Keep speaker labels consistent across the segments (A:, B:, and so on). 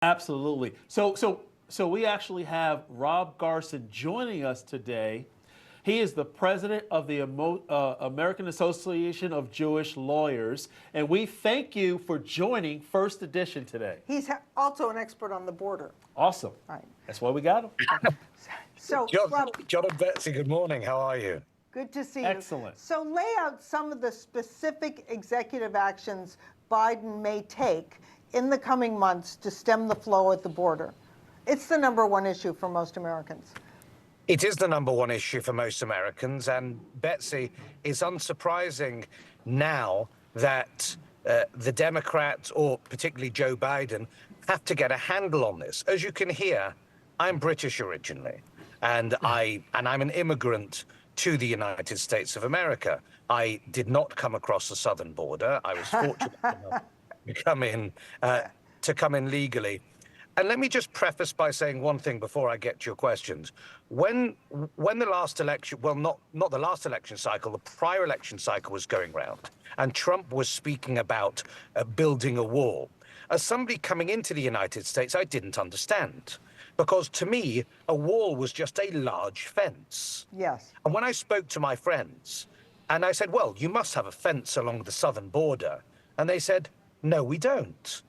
A: Absolutely. So we actually have Rob Garson joining us today. He is the president of the American Association of Jewish Lawyers, and we thank you for joining First Edition today.
B: He's also an expert on the border.
A: Awesome.
B: Right.
A: That's why we got him.
B: So, Rob,
C: John and Betsy, good morning. How are you?
B: good to see you.
A: Excellent.
B: So lay out some of the specific executive actions Biden may take in the coming months to stem the flow at the border. It's the #1 issue for most Americans.
C: It is the #1 issue for most Americans, and Betsy, it's unsurprising now that the Democrats, or particularly Joe Biden, have to get a handle on this. As you can hear, I'm British originally, and I'm an immigrant to the United States of America. I did not come across the southern border. I was fortunate enough to come in legally. And let me just preface by saying one thing before I get to your questions. When the last election, well, not the last election cycle, the prior election cycle was going round, and Trump was speaking about building a wall. As somebody coming into the United States, I didn't understand. Because to me, a wall was just a large fence.
B: Yes.
C: And when I spoke to my friends, and I said, well, you must have a fence along the southern border. And they said, no, we don't.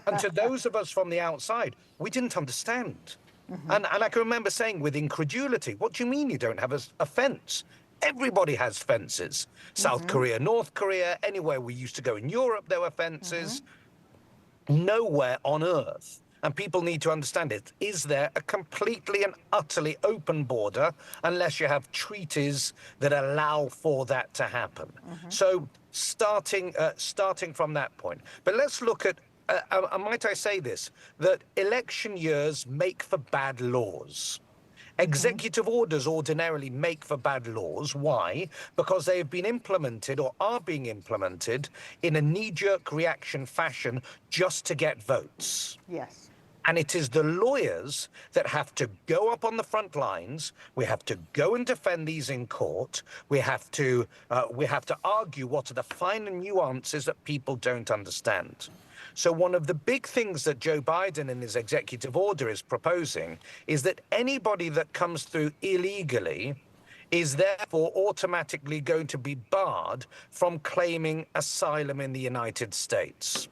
C: And to those of us from the outside, we didn't understand. And I can remember saying with incredulity, what do you mean you don't have a fence? Everybody has fences. South Korea, North Korea, anywhere we used to go in Europe, there were fences. Nowhere on earth, and people need to understand it, is there a completely and utterly open border unless you have treaties that allow for that to happen. So starting from that point. But let's look at, might I say this, that election years make for bad laws. Executive orders ordinarily make for bad laws. Why? Because they have been implemented or are being implemented in a knee-jerk reaction fashion just to get votes.
B: Yes.
C: And it is the lawyers that have to go up on the front lines. We have to go and defend these in court. We have to argue what are the finer nuances that people don't understand. So one of the big things that Joe Biden in his executive order is proposing is that anybody that comes through illegally is therefore automatically going to be barred from claiming asylum in the United States.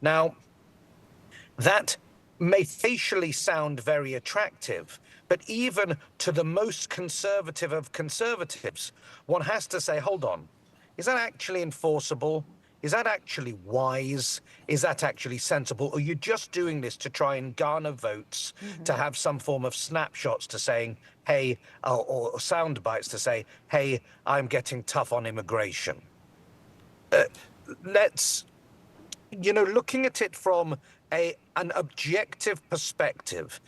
C: Now, that may facially sound very attractive, but even to the most conservative of conservatives, one has to say, hold on, is that actually enforceable? Is that actually wise? Is that actually sensible? Or are you just doing this to try and garner votes, to have some form of snapshots to saying, hey, or sound bites to say, hey, I'm getting tough on immigration? Looking at it from an objective perspective,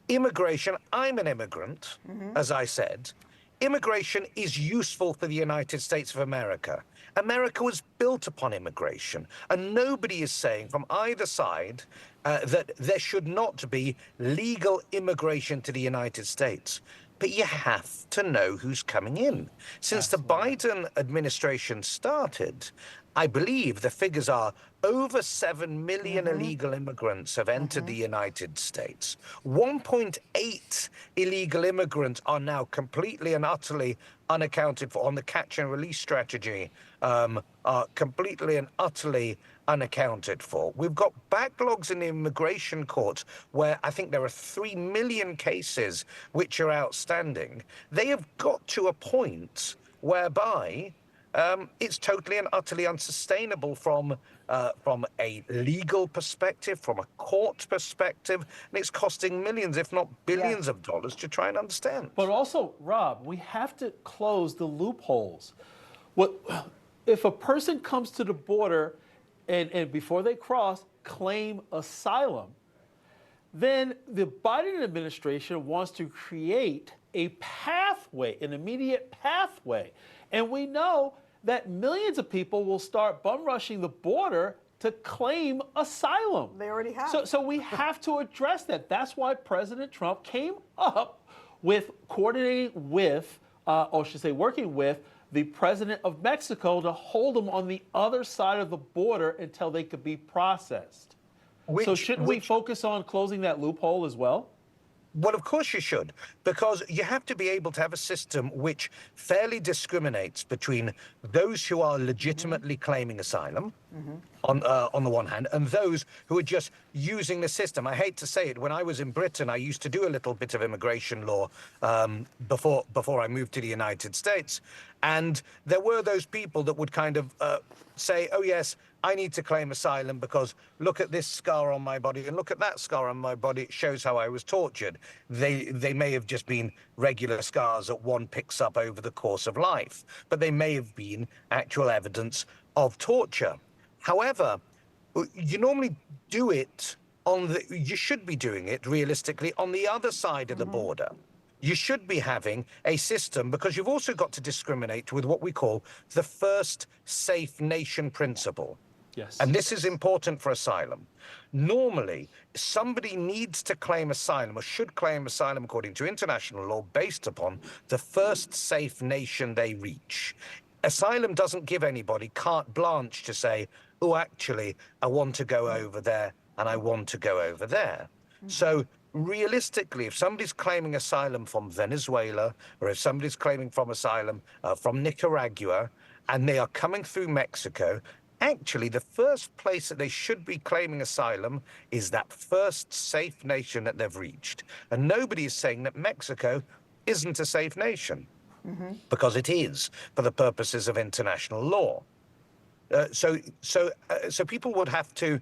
C: immigration, I'm an immigrant, as I said. Immigration is useful for the United States of America. America was built upon immigration, and nobody is saying from either side that there should not be legal immigration to the United States. But you have to know who's coming in. Since the Biden administration started, I believe the figures are over 7 million illegal immigrants have entered the United States. 1.8 illegal immigrants are now completely and utterly unaccounted for on the catch and release strategy, are completely and utterly unaccounted for. We've got backlogs in the immigration courts where I think there are 3 million cases which are outstanding. They have got to a point whereby it's totally and utterly unsustainable from a legal perspective, from a court perspective, and it's costing millions, if not billions of dollars to try and understand.
A: But also, Rob, we have to close the loopholes. If a person comes to the border and before they cross, claim asylum, then the Biden administration wants to create a pathway, an immediate pathway. And we know that millions of people will start bum rushing the border to claim asylum.
B: They already have.
A: So we have to address that. That's why President Trump came up with coordinating with, or I should say working with, the president of Mexico to hold them on the other side of the border until they could be processed. So shouldn't we focus on closing that loophole as well?
C: Well, of course you should, because you have to be able to have a system which fairly discriminates between those who are legitimately claiming asylum, on the one hand, and those who are just using the system. I hate to say it, when I was in Britain, I used to do a little bit of immigration law before I moved to the United States, and there were those people that would kind of say, oh yes, I need to claim asylum because look at this scar on my body and look at that scar on my body. It shows how I was tortured. They may have just been regular scars that one picks up over the course of life, but they may have been actual evidence of torture. However, you normally do it you should be doing it realistically on the other side of the border. You should be having a system, because you've also got to discriminate with what we call the first safe nation principle.
A: Yes.
C: And this is important for asylum. Normally, somebody needs to claim asylum or should claim asylum according to international law based upon the first safe nation they reach. Asylum doesn't give anybody carte blanche to say, oh, actually, I want to go over there and I want to go over there. So realistically, if somebody's claiming asylum from Venezuela, or if somebody's claiming from asylum from Nicaragua, and they are coming through Mexico, actually the first place that they should be claiming asylum is that first safe nation that they've reached. And nobody is saying that Mexico isn't a safe nation, because it is for the purposes of international law. So people would have to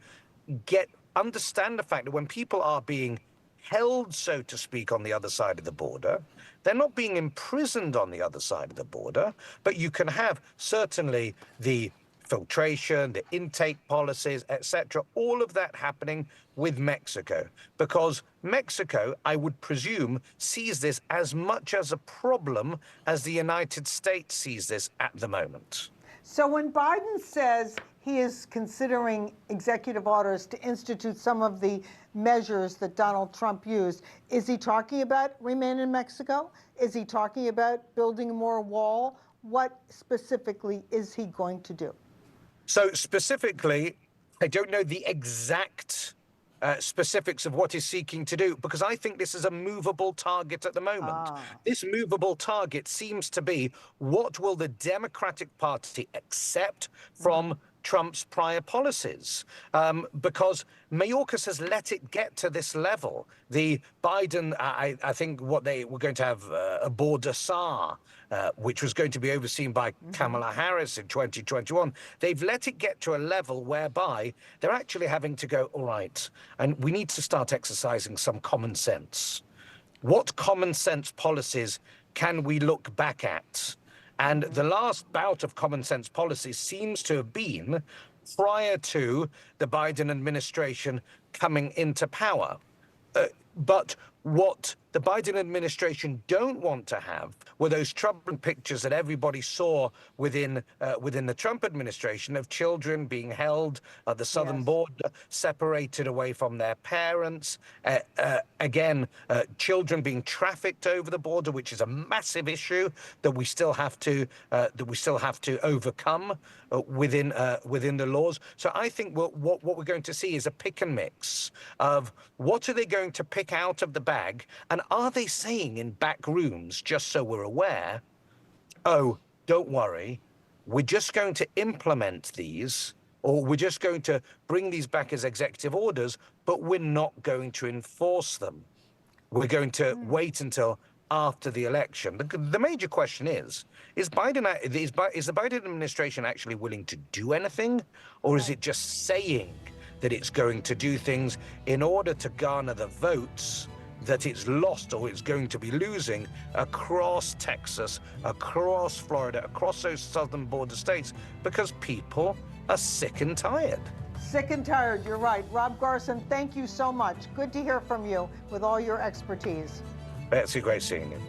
C: understand the fact that when people are being held, so to speak, on the other side of the border, they're not being imprisoned on the other side of the border, but you can have certainly the filtration, the intake policies, etc., all of that happening with Mexico, because Mexico, I would presume, sees this as much as a problem as the United States sees this at the moment.
B: So when Biden says he is considering executive orders to institute some of the measures that Donald Trump used, is he talking about remain in Mexico? Is he talking about building more wall? What specifically is he going to do?
C: So specifically, I don't know the exact specifics of what he's seeking to do, because I think this is a movable target at the moment. This movable target seems to be, what will the Democratic Party accept from Trump's prior policies? Because Mayorkas has let it get to this level. The Biden, I think what they were going to have a border SAR, which was going to be overseen by Kamala Harris in 2021. They've let it get to a level whereby they're actually having to go, all right, and we need to start exercising some common sense. What common sense policies can we look back at? And the last bout of common sense policy seems to have been prior to the Biden administration coming into power. But what the Biden administration don't want to have were those troubling pictures that everybody saw within the Trump administration of children being held at the southern border, separated away from their parents. Children being trafficked over the border, which is a massive issue that we still have to overcome within the laws. So I think what we're going to see is a pick and mix of what are they going to pick out of the bag, and are they saying in back rooms, just so we're aware, oh, don't worry, we're just going to implement these, or we're just going to bring these back as executive orders, but we're not going to enforce them. We're going to wait until after the election. The major question is the Biden administration actually willing to do anything, or is it just saying that it's going to do things in order to garner the votes that it's lost or it's going to be losing across Texas, across Florida, across those southern border states, because people are sick and tired.
B: Sick and tired, you're right. Rob Garson, thank you so much. Good to hear from you with all your expertise.
C: Betsy, great seeing you.